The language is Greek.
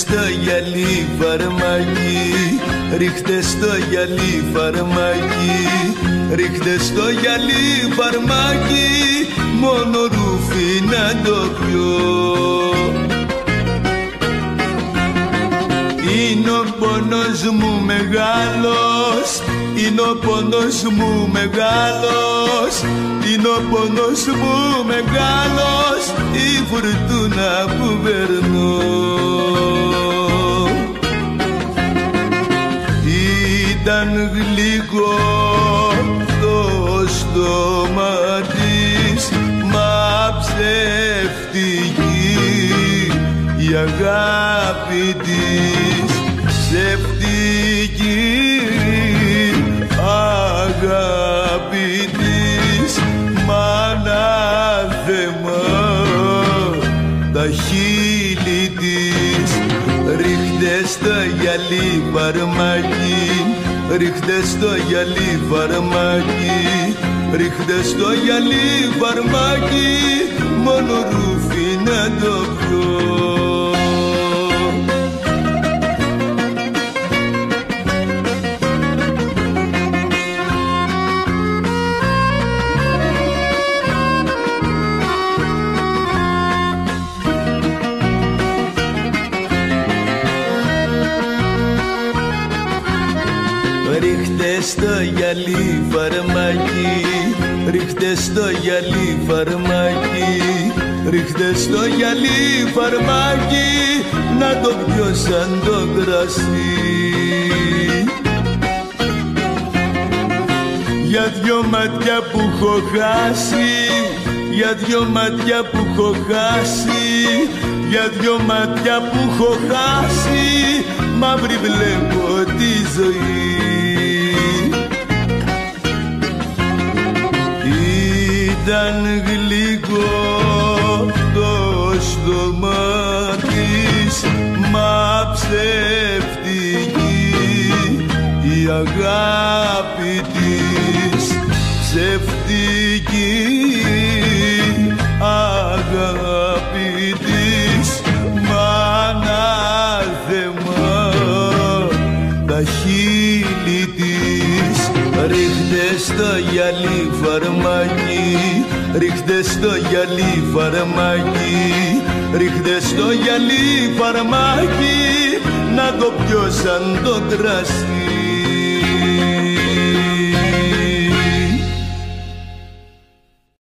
στο γυαλί φαρμάκι, ρίχτε στο γυαλί φαρμάκι, ρίχτε στο γυαλί φαρμάκι, μόνο ρούφι να το πιω. Είναι ο πόνος μου μεγάλος, είναι ο πόνος μου μεγάλος, είναι ο πόνος μου μεγάλος, η φουρτούνα που περνώ. Ήταν γλυκό το στόμα της, μα ψευτική η αγάπη της, ψευτική αγάπη της, μ' ανάθεμα τα χείλη της. Ρίχτε στο γυαλί φαρμάκι, ρίχτε στο γυαλί φαρμάκι, ρίχτε στο γυαλί φαρμάκι, μόνο ρούφι να το πιω. Ρίχτε στο γυαλί φαρμάκι, ρίχτε στο γυαλί φαρμάκι, ρίχτε στο γυαλί φαρμάκι, να το πιω σαν το κρασί. Για δυο μάτια που έχω χάσει, για δυο μάτια που έχω χάσει, για δυο μάτια που έχω χάσει, μαύρη βλέπω τη ζωή. Ήταν γλυκό το στόμα της, μα ψευτική η αγάπη της, ψευτική αγάπη της, μ' ανάθεμα τα χείλη της. Ρίχτε στο γυαλί φαρμάκι, ρίχτε στο γυαλί φαρμάκι, ρίχτε στο γυαλί φαρμάκι, να το πιω σαν το κρασί.